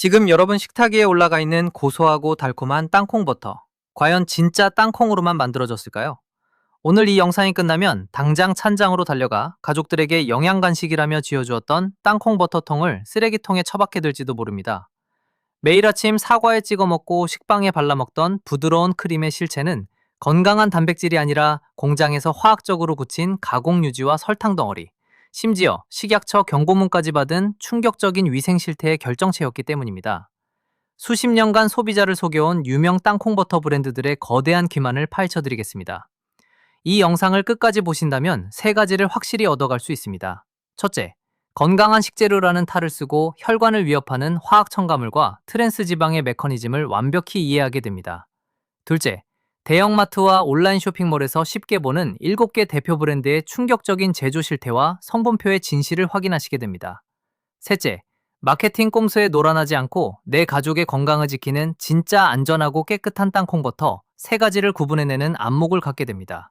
지금 여러분 식탁 위에 올라가 있는 고소하고 달콤한 땅콩버터. 과연 진짜 땅콩으로만 만들어졌을까요? 오늘 이 영상이 끝나면 당장 찬장으로 달려가 가족들에게 영양 간식이라며 쥐어주었던 땅콩버터통을 쓰레기통에 처박게 될지도 모릅니다. 매일 아침 사과에 찍어 먹고 식빵에 발라 먹던 부드러운 크림의 실체는 건강한 단백질이 아니라 공장에서 화학적으로 굳힌 가공 유지와 설탕 덩어리, 심지어 식약처 경고문까지 받은 충격적인 위생 실태의 결정체였기 때문입니다. 수십 년간 소비자를 속여온 유명 땅콩버터 브랜드들의 거대한 기만을 파헤쳐드리겠습니다. 이 영상을 끝까지 보신다면 세 가지를 확실히 얻어갈 수 있습니다. 첫째, 건강한 식재료라는 탈을 쓰고 혈관을 위협하는 화학 첨가물과 트랜스 지방의 메커니즘을 완벽히 이해하게 됩니다. 둘째, 대형마트와 온라인 쇼핑몰에서 쉽게 보는 7개 대표 브랜드의 충격적인 제조 실태와 성분표의 진실을 확인하시게 됩니다. 셋째, 마케팅 꼼수에 놀아나지 않고 내 가족의 건강을 지키는 진짜 안전하고 깨끗한 땅콩버터 세 가지를 구분해내는 안목을 갖게 됩니다.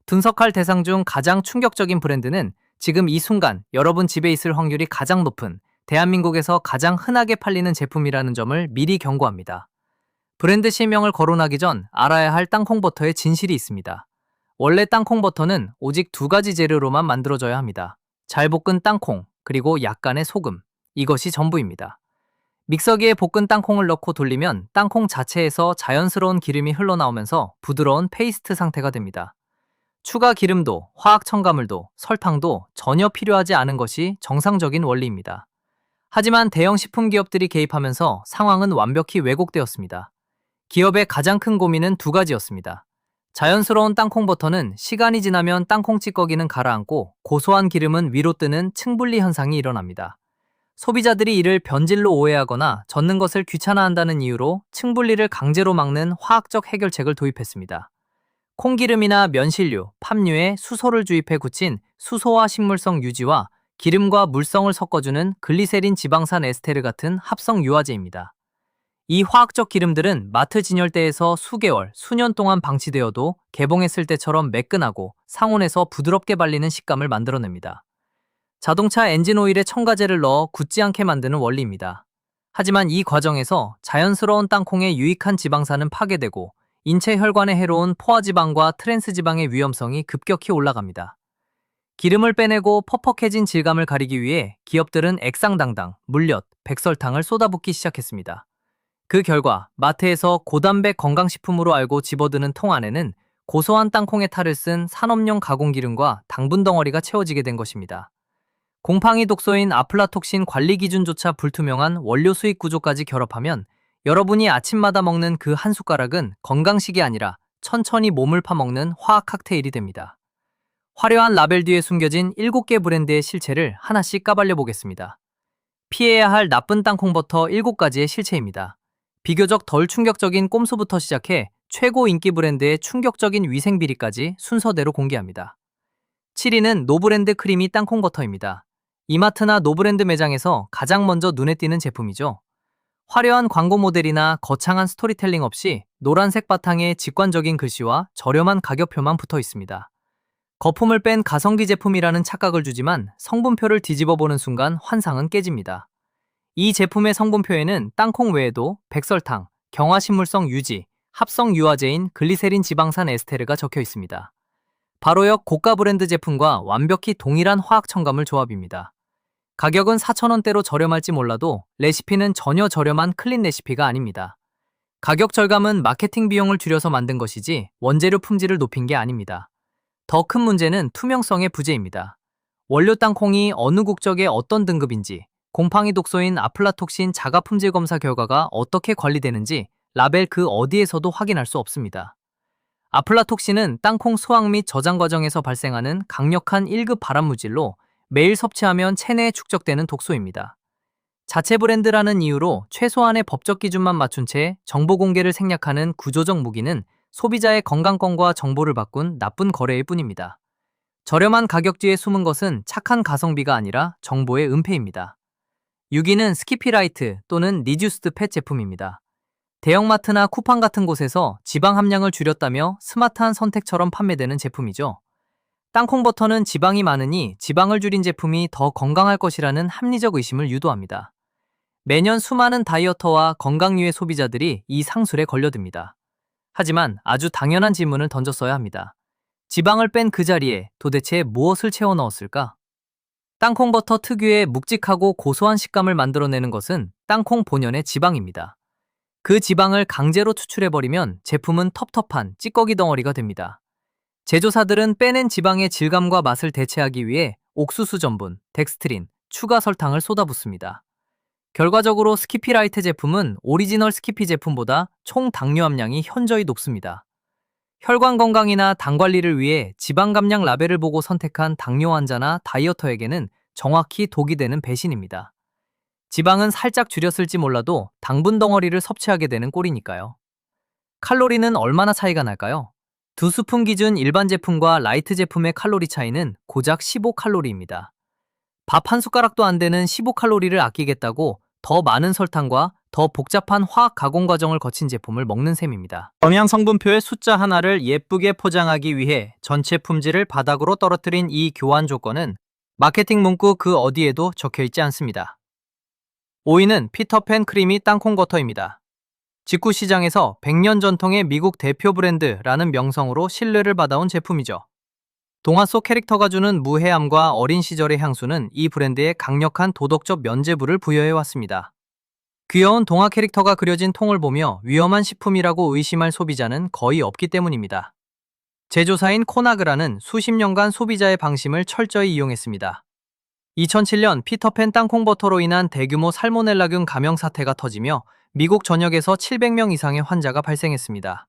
분석할 대상 중 가장 충격적인 브랜드는 지금 이 순간 여러분 집에 있을 확률이 가장 높은 대한민국에서 가장 흔하게 팔리는 제품이라는 점을 미리 경고합니다. 브랜드 실명을 거론하기 전 알아야 할 땅콩버터의 진실이 있습니다. 원래 땅콩버터는 오직 두 가지 재료로만 만들어져야 합니다. 잘 볶은 땅콩, 그리고 약간의 소금. 이것이 전부입니다. 믹서기에 볶은 땅콩을 넣고 돌리면 땅콩 자체에서 자연스러운 기름이 흘러나오면서 부드러운 페이스트 상태가 됩니다. 추가 기름도, 화학 첨가물도, 설탕도 전혀 필요하지 않은 것이 정상적인 원리입니다. 하지만 대형 식품 기업들이 개입하면서 상황은 완벽히 왜곡되었습니다. 기업의 가장 큰 고민은 두 가지였습니다. 자연스러운 땅콩버터는 시간이 지나면 땅콩 찌꺼기는 가라앉고 고소한 기름은 위로 뜨는 층분리 현상이 일어납니다. 소비자들이 이를 변질로 오해하거나 젓는 것을 귀찮아한다는 이유로 층분리를 강제로 막는 화학적 해결책을 도입했습니다. 콩기름이나 면실류, 팜유에 수소를 주입해 굳힌 수소화 식물성 유지와 기름과 물성을 섞어주는 글리세린 지방산 에스테르 같은 합성 유화제입니다. 이 화학적 기름들은 마트 진열대에서 수개월, 수년 동안 방치되어도 개봉했을 때처럼 매끈하고 상온에서 부드럽게 발리는 식감을 만들어냅니다. 자동차 엔진 오일에 첨가제를 넣어 굳지 않게 만드는 원리입니다. 하지만 이 과정에서 자연스러운 땅콩의 유익한 지방산은 파괴되고 인체 혈관에 해로운 포화지방과 트랜스지방의 위험성이 급격히 올라갑니다. 기름을 빼내고 퍽퍽해진 질감을 가리기 위해 기업들은 액상당당, 물엿, 백설탕을 쏟아붓기 시작했습니다. 그 결과 마트에서 고단백 건강식품으로 알고 집어드는 통 안에는 고소한 땅콩의 탈을 쓴 산업용 가공기름과 당분 덩어리가 채워지게 된 것입니다. 곰팡이 독소인 아플라톡신 관리 기준조차 불투명한 원료 수익 구조까지 결합하면 여러분이 아침마다 먹는 그 한 숟가락은 건강식이 아니라 천천히 몸을 파먹는 화학 칵테일이 됩니다. 화려한 라벨 뒤에 숨겨진 7개 브랜드의 실체를 하나씩 까발려 보겠습니다. 피해야 할 나쁜 땅콩버터 7가지의 실체입니다. 비교적 덜 충격적인 꼼수부터 시작해 최고 인기 브랜드의 충격적인 위생 비리까지 순서대로 공개합니다. 7위는 노브랜드 크리미 땅콩버터입니다. 이마트나 노브랜드 매장에서 가장 먼저 눈에 띄는 제품이죠. 화려한 광고 모델이나 거창한 스토리텔링 없이 노란색 바탕에 직관적인 글씨와 저렴한 가격표만 붙어 있습니다. 거품을 뺀 가성비 제품이라는 착각을 주지만 성분표를 뒤집어 보는 순간 환상은 깨집니다. 이 제품의 성분표에는 땅콩 외에도 백설탕, 경화식물성 유지, 합성 유화제인 글리세린 지방산 에스테르가 적혀 있습니다. 바로역 고가 브랜드 제품과 완벽히 동일한 화학 첨가물 조합입니다. 가격은 4,000원대로 저렴할지 몰라도 레시피는 전혀 저렴한 클린 레시피가 아닙니다. 가격 절감은 마케팅 비용을 줄여서 만든 것이지 원재료 품질을 높인 게 아닙니다. 더 큰 문제는 투명성의 부재입니다. 원료 땅콩이 어느 국적의 어떤 등급인지, 곰팡이 독소인 아플라톡신 자가 품질 검사 결과가 어떻게 관리되는지 라벨 그 어디에서도 확인할 수 없습니다. 아플라톡신은 땅콩 수확 및 저장 과정에서 발생하는 강력한 1급 발암물질로 매일 섭취하면 체내에 축적되는 독소입니다. 자체 브랜드라는 이유로 최소한의 법적 기준만 맞춘 채 정보 공개를 생략하는 구조적 무기는 소비자의 건강권과 정보를 바꾼 나쁜 거래일 뿐입니다. 저렴한 가격 뒤에 숨은 것은 착한 가성비가 아니라 정보의 은폐입니다. 6위는 스키피라이트 또는 리듀스드 팻 제품입니다. 대형마트나 쿠팡 같은 곳에서 지방 함량을 줄였다며 스마트한 선택처럼 판매되는 제품이죠. 땅콩버터는 지방이 많으니 지방을 줄인 제품이 더 건강할 것이라는 합리적 의심을 유도합니다. 매년 수많은 다이어터와 건강유의 소비자들이 이 상술에 걸려듭니다. 하지만 아주 당연한 질문을 던졌어야 합니다. 지방을 뺀 그 자리에 도대체 무엇을 채워 넣었을까? 땅콩버터 특유의 묵직하고 고소한 식감을 만들어내는 것은 땅콩 본연의 지방입니다. 그 지방을 강제로 추출해버리면 제품은 텁텁한 찌꺼기 덩어리가 됩니다. 제조사들은 빼낸 지방의 질감과 맛을 대체하기 위해 옥수수 전분, 덱스트린, 추가 설탕을 쏟아붓습니다. 결과적으로 스키피라이트 제품은 오리지널 스키피 제품보다 총 당뇨 함량이 현저히 높습니다. 혈관 건강이나 당 관리를 위해 지방 감량 라벨을 보고 선택한 당뇨 환자나 다이어터에게는 정확히 독이 되는 배신입니다. 지방은 살짝 줄였을지 몰라도 당분 덩어리를 섭취하게 되는 꼴이니까요. 칼로리는 얼마나 차이가 날까요? 두 스푼 기준 일반 제품과 라이트 제품의 칼로리 차이는 고작 15칼로리입니다. 밥 한 숟가락도 안 되는 15칼로리를 아끼겠다고 더 많은 설탕과 더 복잡한 화학 가공 과정을 거친 제품을 먹는 셈입니다. 영양 성분표의 숫자 하나를 예쁘게 포장하기 위해 전체 품질을 바닥으로 떨어뜨린 이 교환 조건은 마케팅 문구 그 어디에도 적혀 있지 않습니다. 5위는 피터팬 크리미 땅콩 버터입니다. 직구 시장에서 100년 전통의 미국 대표 브랜드라는 명성으로 신뢰를 받아온 제품이죠. 동화 속 캐릭터가 주는 무해함과 어린 시절의 향수는 이 브랜드에 강력한 도덕적 면죄부를 부여해왔습니다. 귀여운 동화 캐릭터가 그려진 통을 보며 위험한 식품이라고 의심할 소비자는 거의 없기 때문입니다. 제조사인 코나그라는 수십 년간 소비자의 방심을 철저히 이용했습니다. 2007년 피터팬 땅콩버터로 인한 대규모 살모넬라균 감염 사태가 터지며 미국 전역에서 700명 이상의 환자가 발생했습니다.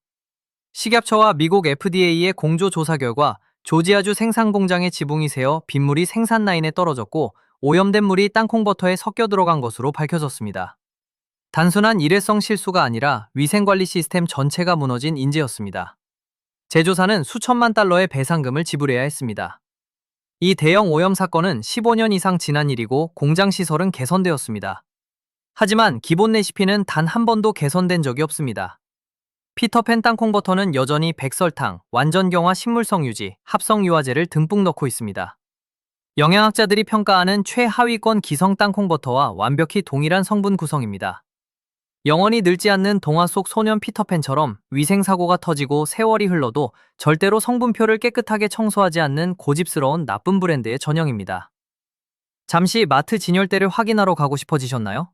식약처와 미국 FDA의 공조 조사 결과 조지아주 생산 공장의 지붕이 새어 빗물이 생산 라인에 떨어졌고 오염된 물이 땅콩버터에 섞여 들어간 것으로 밝혀졌습니다. 단순한 일회성 실수가 아니라 위생관리 시스템 전체가 무너진 인재였습니다. 제조사는 수천만 달러의 배상금을 지불해야 했습니다. 이 대형 오염 사건은 15년 이상 지난 일이고 공장 시설은 개선되었습니다. 하지만 기본 레시피는 단 한 번도 개선된 적이 없습니다. 피터팬 땅콩버터는 여전히 백설탕, 완전경화 식물성 유지, 합성 유화제를 듬뿍 넣고 있습니다. 영양학자들이 평가하는 최하위권 기성 땅콩버터와 완벽히 동일한 성분 구성입니다. 영원히 늙지 않는 동화 속 소년 피터팬처럼 위생사고가 터지고 세월이 흘러도 절대로 성분표를 깨끗하게 청소하지 않는 고집스러운 나쁜 브랜드의 전형입니다. 잠시 마트 진열대를 확인하러 가고 싶어지셨나요?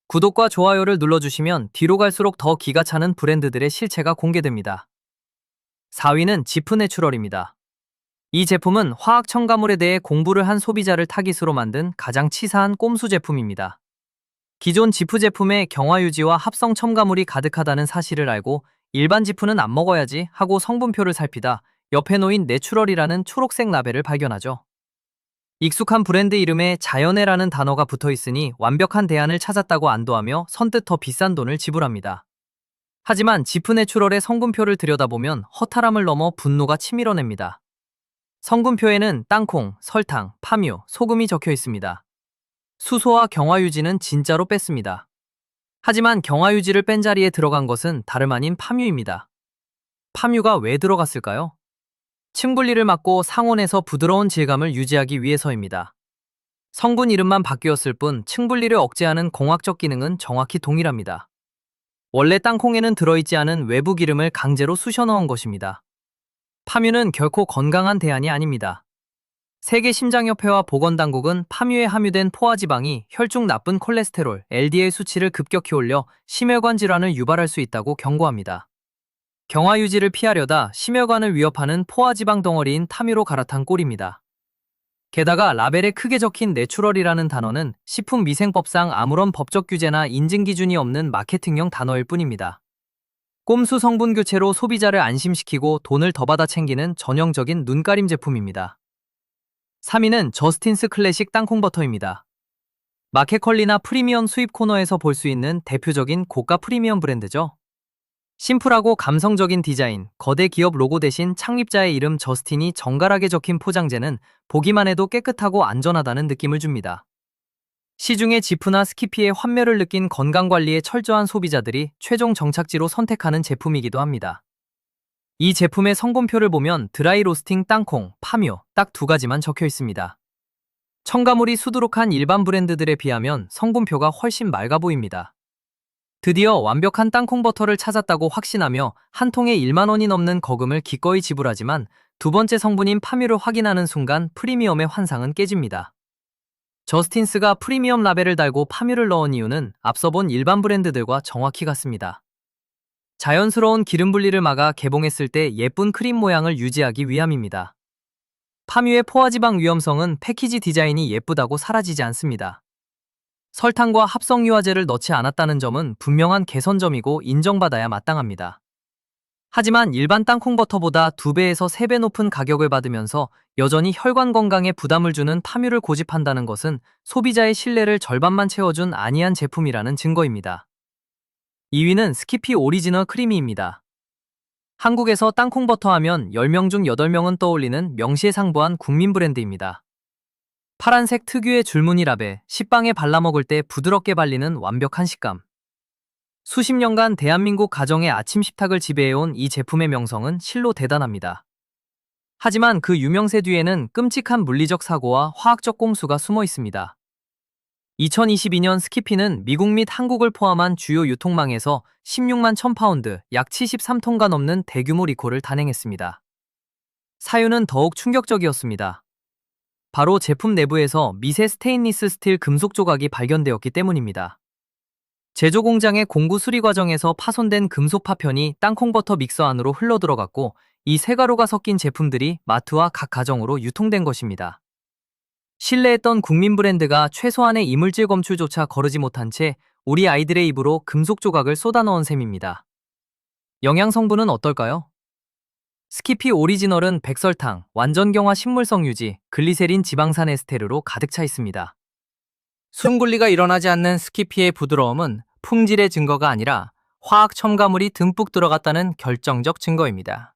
구독과 좋아요를 눌러주시면 뒤로 갈수록 더 기가 차는 브랜드들의 실체가 공개됩니다. 4위는 지프내추럴입니다. 이 제품은 화학 첨가물에 대해 공부를 한 소비자를 타깃으로 만든 가장 치사한 꼼수 제품입니다. 기존 지프 제품에 경화유지와 합성 첨가물이 가득하다는 사실을 알고 일반 지프는 안 먹어야지 하고 성분표를 살피다 옆에 놓인 내추럴이라는 초록색 라벨을 발견하죠. 익숙한 브랜드 이름에 자연해라는 단어가 붙어 있으니 완벽한 대안을 찾았다고 안도하며 선뜻 더 비싼 돈을 지불합니다. 하지만 지프내추럴의 성분표를 들여다보면 허탈함을 넘어 분노가 치밀어냅니다. 성분표에는 땅콩, 설탕, 파뮤, 소금이 적혀 있습니다. 수소와 경화유지는 진짜로 뺐습니다. 하지만 경화유지를 뺀 자리에 들어간 것은 다름 아닌 파뮤입니다. 파뮤가 왜 들어갔을까요? 층 분리를 막고 상온에서 부드러운 질감을 유지하기 위해서입니다. 성분 이름만 바뀌었을 뿐 층 분리를 억제하는 공학적 기능은 정확히 동일합니다. 원래 땅콩에는 들어있지 않은 외부 기름을 강제로 쑤셔 넣은 것입니다. 파뮤는 결코 건강한 대안이 아닙니다. 세계심장협회와 보건당국은 파뮤에 함유된 포화지방이 혈중 나쁜 콜레스테롤, LDL 수치를 급격히 올려 심혈관 질환을 유발할 수 있다고 경고합니다. 경화유지를 피하려다 심혈관을 위협하는 포화지방 덩어리인 타뮤로 갈아탄 꼴입니다. 게다가 라벨에 크게 적힌 내추럴이라는 단어는 식품위생법상 아무런 법적 규제나 인증 기준이 없는 마케팅용 단어일 뿐입니다. 꼼수 성분 교체로 소비자를 안심시키고 돈을 더 받아 챙기는 전형적인 눈가림 제품입니다. 3위는 저스틴스 클래식 땅콩버터입니다. 마켓컬리나 프리미엄 수입 코너에서 볼 수 있는 대표적인 고가 프리미엄 브랜드죠. 심플하고 감성적인 디자인, 거대 기업 로고 대신 창립자의 이름 저스틴이 정갈하게 적힌 포장재는 보기만 해도 깨끗하고 안전하다는 느낌을 줍니다. 시중의 지프나 스키피의 환멸을 느낀 건강관리에 철저한 소비자들이 최종 정착지로 선택하는 제품이기도 합니다. 이 제품의 성분표를 보면 드라이 로스팅 땅콩, 파뮤 딱 두 가지만 적혀 있습니다. 첨가물이 수두룩한 일반 브랜드들에 비하면 성분표가 훨씬 맑아 보입니다. 드디어 완벽한 땅콩 버터를 찾았다고 확신하며 한 통에 1만 원이 넘는 거금을 기꺼이 지불하지만 두 번째 성분인 파뮤를 확인하는 순간 프리미엄의 환상은 깨집니다. 저스틴스가 프리미엄 라벨을 달고 파뮤를 넣은 이유는 앞서 본 일반 브랜드들과 정확히 같습니다. 자연스러운 기름 분리를 막아 개봉했을 때 예쁜 크림 모양을 유지하기 위함입니다. 파뮤의 포화지방 위험성은 패키지 디자인이 예쁘다고 사라지지 않습니다. 설탕과 합성 유화제를 넣지 않았다는 점은 분명한 개선점이고 인정받아야 마땅합니다. 하지만 일반 땅콩버터보다 2배에서 3배 높은 가격을 받으면서 여전히 혈관 건강에 부담을 주는 파뮤를 고집한다는 것은 소비자의 신뢰를 절반만 채워준 아니한 제품이라는 증거입니다. 2위는 스키피 오리지널 크리미입니다. 한국에서 땅콩버터 하면 10명 중 8명은 떠올리는 명시상부한 국민 브랜드입니다. 파란색 특유의 줄무늬 라벨, 식빵에 발라 먹을 때 부드럽게 발리는 완벽한 식감. 수십 년간 대한민국 가정의 아침 식탁을 지배해온 이 제품의 명성은 실로 대단합니다. 하지만 그 유명세 뒤에는 끔찍한 물리적 사고와 화학적 꼼수가 숨어 있습니다. 2022년 스키피는 미국 및 한국을 포함한 주요 유통망에서 16만 1000파운드, 약 73톤가 넘는 대규모 리콜을 단행했습니다. 사유는 더욱 충격적이었습니다. 바로 제품 내부에서 미세 스테인리스 스틸 금속 조각이 발견되었기 때문입니다. 제조 공장의 공구 수리 과정에서 파손된 금속 파편이 땅콩버터 믹서 안으로 흘러들어갔고 이 세 가루가 섞인 제품들이 마트와 각 가정으로 유통된 것입니다. 신뢰했던 국민 브랜드가 최소한의 이물질 검출조차 거르지 못한 채 우리 아이들의 입으로 금속 조각을 쏟아넣은 셈입니다. 영양 성분은 어떨까요? 스키피 오리지널은 백설탕, 완전경화 식물성 유지, 글리세린 지방산 에스테르로 가득 차 있습니다. 수분 분리가 일어나지 않는 스키피의 부드러움은 품질의 증거가 아니라 화학 첨가물이 듬뿍 들어갔다는 결정적 증거입니다.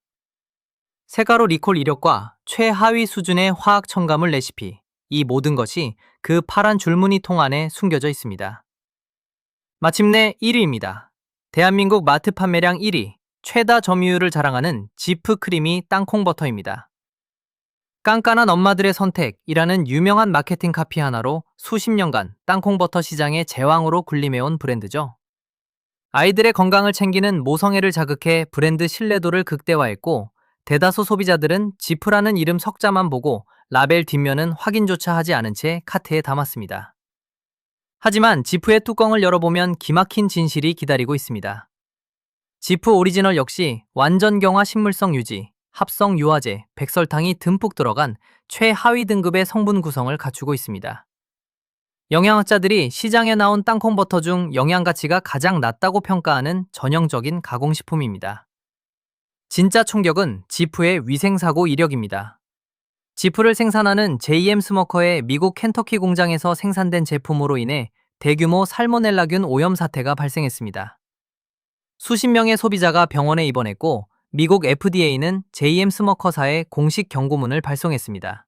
세가루 리콜 이력과 최하위 수준의 화학 첨가물 레시피, 이 모든 것이 그 파란 줄무늬 통 안에 숨겨져 있습니다. 마침내 1위입니다. 대한민국 마트 판매량 1위, 최다 점유율을 자랑하는 지프 크리미 땅콩버터입니다. 깐깐한 엄마들의 선택이라는 유명한 마케팅 카피 하나로 수십 년간 땅콩버터 시장의 제왕으로 군림해온 브랜드죠. 아이들의 건강을 챙기는 모성애를 자극해 브랜드 신뢰도를 극대화했고 대다수 소비자들은 지프라는 이름 석자만 보고 라벨 뒷면은 확인조차 하지 않은 채 카트에 담았습니다. 하지만 지프의 뚜껑을 열어보면 기막힌 진실이 기다리고 있습니다. 지프 오리지널 역시 완전경화 식물성 유지, 합성 유화제, 백설탕이 듬뿍 들어간 최하위 등급의 성분 구성을 갖추고 있습니다. 영양학자들이 시장에 나온 땅콩버터 중 영양가치가 가장 낮다고 평가하는 전형적인 가공식품입니다. 진짜 충격은 지프의 위생사고 이력입니다. 지프를 생산하는 JM 스모커의 미국 켄터키 공장에서 생산된 제품으로 인해 대규모 살모넬라균 오염 사태가 발생했습니다. 수십 명의 소비자가 병원에 입원했고 미국 FDA는 JM 스모커사에 공식 경고문을 발송했습니다.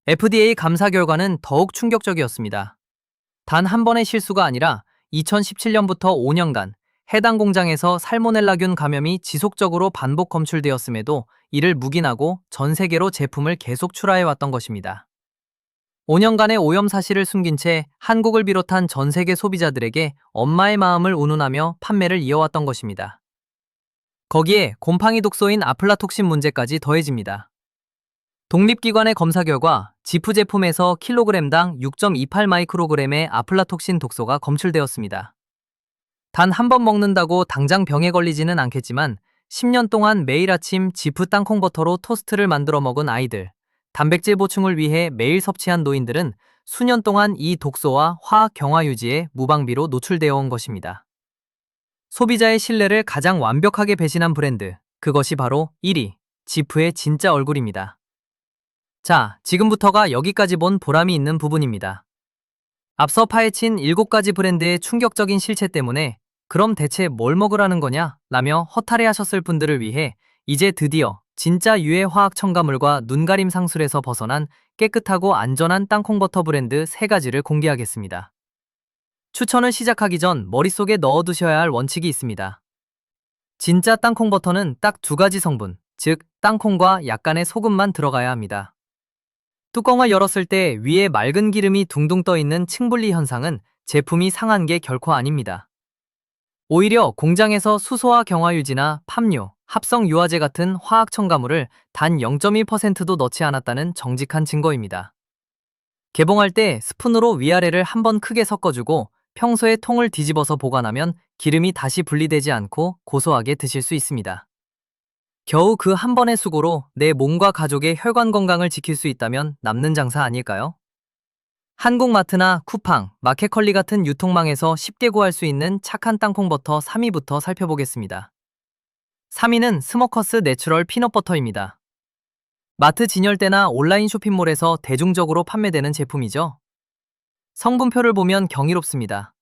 FDA 감사 결과는 더욱 충격적이었습니다. 단 한 번의 실수가 아니라 2017년부터 5년간 해당 공장에서 살모넬라균 감염이 지속적으로 반복 검출되었음에도 이를 묵인하고 전 세계로 제품을 계속 출하해왔던 것입니다. 5년간의 오염 사실을 숨긴 채 한국을 비롯한 전 세계 소비자들에게 엄마의 마음을 운운하며 판매를 이어왔던 것입니다. 거기에 곰팡이 독소인 아플라톡신 문제까지 더해집니다. 독립기관의 검사 결과 지프 제품에서 킬로그램당 6.28 마이크로그램의 아플라톡신 독소가 검출되었습니다. 단 한 번 먹는다고 당장 병에 걸리지는 않겠지만 10년 동안 매일 아침 지프 땅콩버터로 토스트를 만들어 먹은 아이들, 단백질 보충을 위해 매일 섭취한 노인들은 수년 동안 이 독소와 화학 경화 유지에 무방비로 노출되어 온 것입니다. 소비자의 신뢰를 가장 완벽하게 배신한 브랜드, 그것이 바로 1위, 지프의 진짜 얼굴입니다. 자, 지금부터가 여기까지 본 보람이 있는 부분입니다. 앞서 파헤친 7가지 브랜드의 충격적인 실체 때문에 그럼 대체 뭘 먹으라는 거냐? 라며 허탈해하셨을 분들을 위해 이제 드디어 진짜 유해 화학 첨가물과 눈가림 상술에서 벗어난 깨끗하고 안전한 땅콩버터 브랜드 3가지를 공개하겠습니다. 추천을 시작하기 전 머릿속에 넣어두셔야 할 원칙이 있습니다. 진짜 땅콩버터는 딱 2가지 성분, 즉 땅콩과 약간의 소금만 들어가야 합니다. 뚜껑을 열었을 때 위에 맑은 기름이 둥둥 떠 있는 층분리 현상은 제품이 상한 게 결코 아닙니다. 오히려 공장에서 수소화 경화유지나 팜유, 합성 유화제 같은 화학 첨가물을 단 0.1%도 넣지 않았다는 정직한 증거입니다. 개봉할 때 스푼으로 위아래를 한번 크게 섞어주고 평소에 통을 뒤집어서 보관하면 기름이 다시 분리되지 않고 고소하게 드실 수 있습니다. 겨우 그 한 번의 수고로 내 몸과 가족의 혈관 건강을 지킬 수 있다면 남는 장사 아닐까요? 한국마트나 쿠팡, 마켓컬리 같은 유통망에서 쉽게 구할 수 있는 착한 땅콩버터 3위부터 살펴보겠습니다. 3위는 스모커스 내추럴 피넛버터입니다. 마트 진열대나 온라인 쇼핑몰에서 대중적으로 판매되는 제품이죠. 성분표를 보면 경이롭습니다.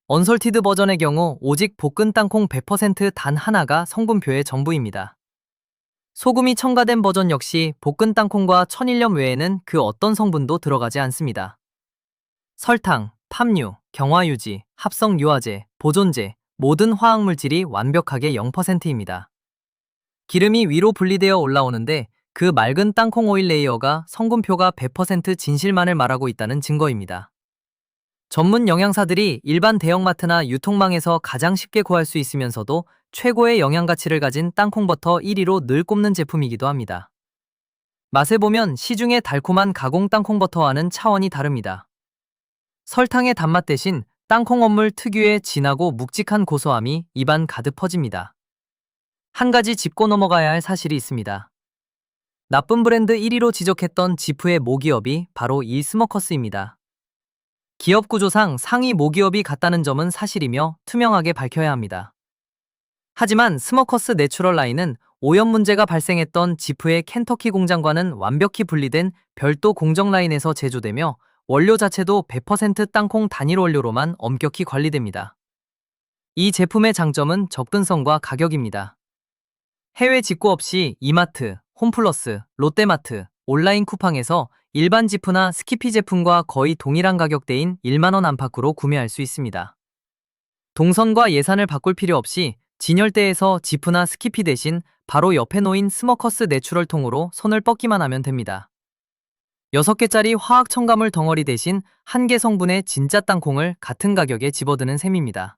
언솔티드 버전의 경우 오직 볶은 땅콩 100% 단 하나가 성분표의 전부입니다. 소금이 첨가된 버전 역시 볶은 땅콩과 천일염 외에는 그 어떤 성분도 들어가지 않습니다. 설탕, 팜유, 경화유지, 합성 유화제, 보존제, 모든 화학물질이 완벽하게 0%입니다. 기름이 위로 분리되어 올라오는데 그 맑은 땅콩 오일 레이어가 성분표가 100% 진실만을 말하고 있다는 증거입니다. 전문 영양사들이 일반 대형마트나 유통망에서 가장 쉽게 구할 수 있으면서도 최고의 영양 가치를 가진 땅콩버터 1위로 늘 꼽는 제품이기도 합니다. 맛을 보면 시중의 달콤한 가공 땅콩버터와는 차원이 다릅니다. 설탕의 단맛 대신 땅콩 원물 특유의 진하고 묵직한 고소함이 입안 가득 퍼집니다. 한 가지 짚고 넘어가야 할 사실이 있습니다. 나쁜 브랜드 1위로 지적했던 지프의 모기업이 바로 이 스모커스입니다. 기업 구조상 상위 모기업이 같다는 점은 사실이며 투명하게 밝혀야 합니다. 하지만 스모커스 내추럴 라인은 오염 문제가 발생했던 지프의 켄터키 공장과는 완벽히 분리된 별도 공정 라인에서 제조되며 원료 자체도 100% 땅콩 단일 원료로만 엄격히 관리됩니다. 이 제품의 장점은 접근성과 가격입니다. 해외 직구 없이 이마트, 홈플러스, 롯데마트, 온라인 쿠팡에서 일반 지프나 스키피 제품과 거의 동일한 가격대인 1만원 안팎으로 구매할 수 있습니다. 동선과 예산을 바꿀 필요 없이 진열대에서 지프나 스키피 대신 바로 옆에 놓인 스모커스 내추럴 통으로 손을 뻗기만 하면 됩니다. 6개짜리 화학 첨가물 덩어리 대신 1개 성분의 진짜 땅콩을 같은 가격에 집어드는 셈입니다.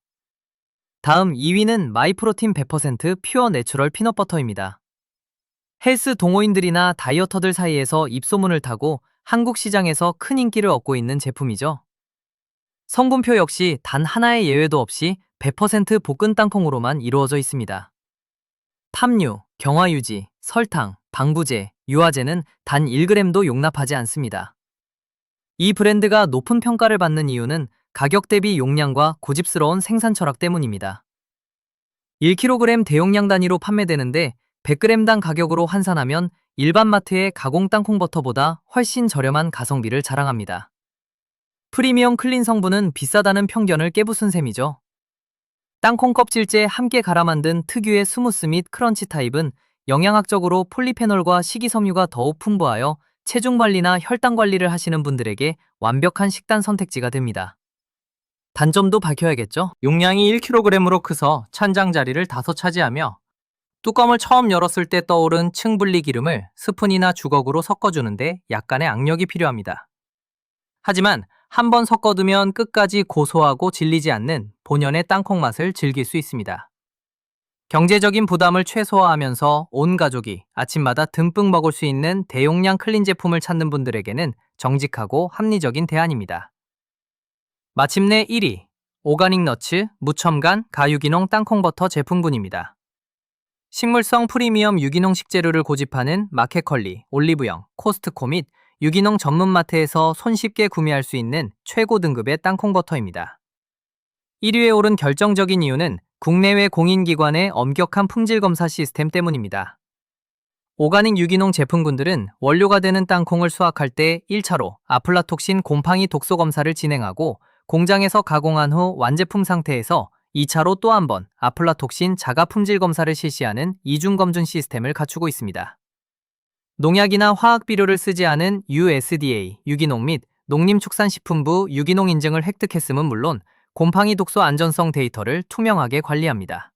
다음 2위는 마이프로틴 100% 퓨어 내추럴 피넛버터입니다. 헬스 동호인들이나 다이어터들 사이에서 입소문을 타고 한국 시장에서 큰 인기를 얻고 있는 제품이죠. 성분표 역시 단 하나의 예외도 없이 100% 볶은 땅콩으로만 이루어져 있습니다. 팜유, 경화유지, 설탕, 방부제, 유화제는 단 1g도 용납하지 않습니다. 이 브랜드가 높은 평가를 받는 이유는 가격 대비 용량과 고집스러운 생산 철학 때문입니다. 1kg 대용량 단위로 판매되는데 100g당 가격으로 환산하면 일반 마트의 가공 땅콩버터보다 훨씬 저렴한 가성비를 자랑합니다. 프리미엄 클린 성분은 비싸다는 편견을 깨부순 셈이죠. 땅콩 껍질째 함께 갈아 만든 특유의 스무스 및 크런치 타입은 영양학적으로 폴리페놀과 식이섬유가 더욱 풍부하여 체중 관리나 혈당 관리를 하시는 분들에게 완벽한 식단 선택지가 됩니다. 단점도 밝혀야겠죠? 용량이 1kg으로 커서 찬장 자리를 다소 차지하며 뚜껑을 처음 열었을 때 떠오른 층분리 기름을 스푼이나 주걱으로 섞어주는데 약간의 악력이 필요합니다. 하지만 한번 섞어두면 끝까지 고소하고 질리지 않는 본연의 땅콩 맛을 즐길 수 있습니다. 경제적인 부담을 최소화하면서 온 가족이 아침마다 듬뿍 먹을 수 있는 대용량 클린 제품을 찾는 분들에게는 정직하고 합리적인 대안입니다. 마침내 1위, 오가닉 너츠, 무첨간, 가유기농 땅콩버터 제품군입니다. 식물성 프리미엄 유기농 식재료를 고집하는 마켓컬리, 올리브영, 코스트코 및 유기농 전문 마트에서 손쉽게 구매할 수 있는 최고 등급의 땅콩버터입니다. 1위에 오른 결정적인 이유는 국내외 공인기관의 엄격한 품질검사 시스템 때문입니다. 오가닉 유기농 제품군들은 원료가 되는 땅콩을 수확할 때 1차로 아플라톡신 곰팡이 독소 검사를 진행하고 공장에서 가공한 후 완제품 상태에서 2차로 또 한 번 아플라톡신 자가 품질 검사를 실시하는 이중검증 시스템을 갖추고 있습니다. 농약이나 화학 비료를 쓰지 않은 USDA 유기농 및 농림축산식품부 유기농 인증을 획득했음은 물론 곰팡이 독소 안전성 데이터를 투명하게 관리합니다.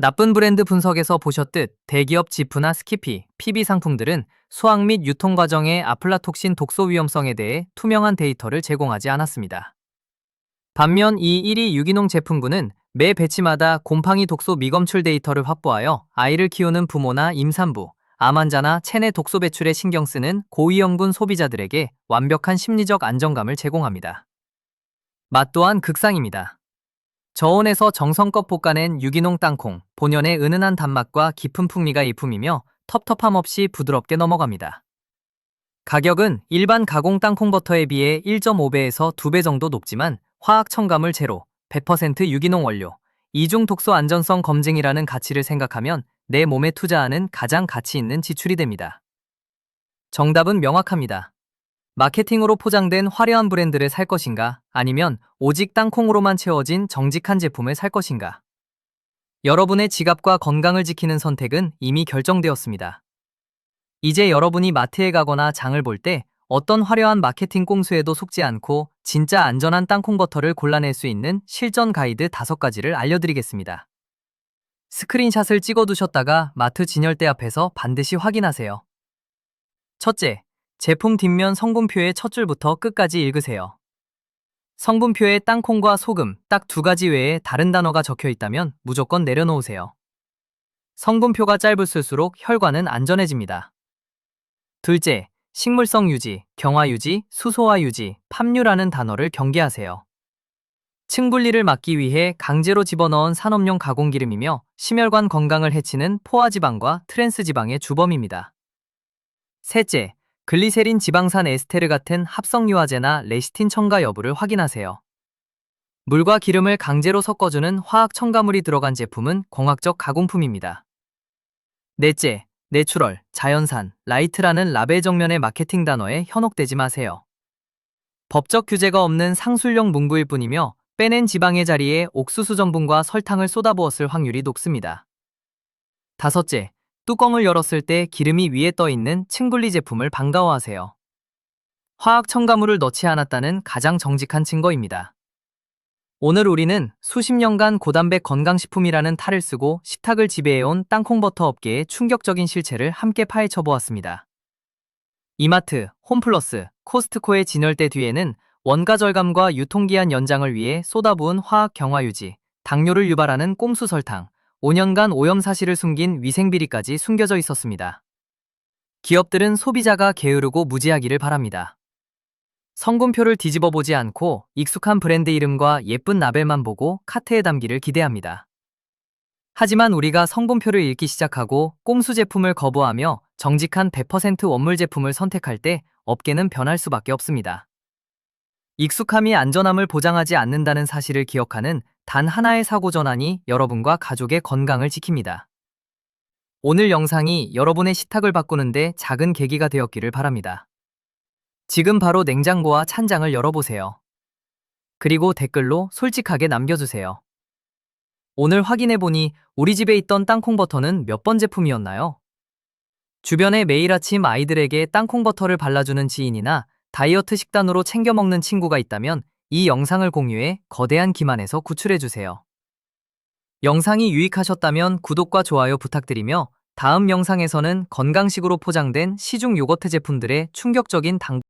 나쁜 브랜드 분석에서 보셨듯 대기업 지프나 스키피, PB 상품들은 수확 및 유통 과정의 아플라톡신 독소 위험성에 대해 투명한 데이터를 제공하지 않았습니다. 반면 이 1위 유기농 제품군은 매 배치마다 곰팡이 독소 미검출 데이터를 확보하여 아이를 키우는 부모나 임산부, 암 환자나 체내 독소 배출에 신경 쓰는 고위험군 소비자들에게 완벽한 심리적 안정감을 제공합니다. 맛 또한 극상입니다. 저온에서 정성껏 볶아낸 유기농 땅콩, 본연의 은은한 단맛과 깊은 풍미가 일품이며 텁텁함 없이 부드럽게 넘어갑니다. 가격은 일반 가공 땅콩 버터에 비해 1.5배에서 2배 정도 높지만 화학 첨가물 제로, 100% 유기농 원료, 이중 독소 안전성 검증이라는 가치를 생각하면 내 몸에 투자하는 가장 가치 있는 지출이 됩니다. 정답은 명확합니다. 마케팅으로 포장된 화려한 브랜드를 살 것인가, 아니면 오직 땅콩으로만 채워진 정직한 제품을 살 것인가. 여러분의 지갑과 건강을 지키는 선택은 이미 결정되었습니다. 이제 여러분이 마트에 가거나 장을 볼 때 어떤 화려한 마케팅 꼼수에도 속지 않고 진짜 안전한 땅콩 버터를 골라낼 수 있는 실전 가이드 5가지를 알려드리겠습니다. 스크린샷을 찍어두셨다가 마트 진열대 앞에서 반드시 확인하세요. 첫째, 제품 뒷면 성분표의 첫 줄부터 끝까지 읽으세요. 성분표에 땅콩과 소금 딱 2가지 외에 다른 단어가 적혀 있다면 무조건 내려놓으세요. 성분표가 짧을수록 혈관은 안전해집니다. 둘째, 식물성 유지, 경화 유지, 수소화 유지, 팜유라는 단어를 경계하세요. 층분리를 막기 위해 강제로 집어넣은 산업용 가공기름이며 심혈관 건강을 해치는 포화지방과 트랜스지방의 주범입니다. 셋째, 글리세린 지방산 에스테르 같은 합성 유화제나 레시틴 첨가 여부를 확인하세요. 물과 기름을 강제로 섞어주는 화학 첨가물이 들어간 제품은 공학적 가공품입니다. 넷째, 내추럴, 자연산, 라이트라는 라벨 정면의 마케팅 단어에 현혹되지 마세요. 법적 규제가 없는 상술용 문구일 뿐이며 빼낸 지방의 자리에 옥수수 전분과 설탕을 쏟아부었을 확률이 높습니다. 다섯째, 뚜껑을 열었을 때 기름이 위에 떠 있는 층분리 제품을 반가워하세요. 화학 첨가물을 넣지 않았다는 가장 정직한 증거입니다. 오늘 우리는 수십 년간 고단백 건강식품이라는 탈을 쓰고 식탁을 지배해온 땅콩버터 업계의 충격적인 실체를 함께 파헤쳐 보았습니다. 이마트, 홈플러스, 코스트코의 진열대 뒤에는 원가 절감과 유통기한 연장을 위해 쏟아부은 화학 경화 유지, 당뇨를 유발하는 꼼수 설탕, 5년간 오염 사실을 숨긴 위생비리까지 숨겨져 있었습니다. 기업들은 소비자가 게으르고 무지하기를 바랍니다. 성분표를 뒤집어 보지 않고 익숙한 브랜드 이름과 예쁜 라벨만 보고 카트에 담기를 기대합니다. 하지만 우리가 성분표를 읽기 시작하고 꼼수 제품을 거부하며 정직한 100% 원물 제품을 선택할 때 업계는 변할 수밖에 없습니다. 익숙함이 안전함을 보장하지 않는다는 사실을 기억하는 단 하나의 사고 전환이 여러분과 가족의 건강을 지킵니다. 오늘 영상이 여러분의 식탁을 바꾸는데 작은 계기가 되었기를 바랍니다. 지금 바로 냉장고와 찬장을 열어보세요. 그리고 댓글로 솔직하게 남겨주세요. 오늘 확인해보니 우리 집에 있던 땅콩버터는 몇 번 제품이었나요? 주변에 매일 아침 아이들에게 땅콩버터를 발라주는 지인이나 다이어트 식단으로 챙겨 먹는 친구가 있다면 이 영상을 공유해 거대한 기만에서 구출해주세요. 영상이 유익하셨다면 구독과 좋아요 부탁드리며 다음 영상에서는 건강식으로 포장된 시중 요거트 제품들의 충격적인 당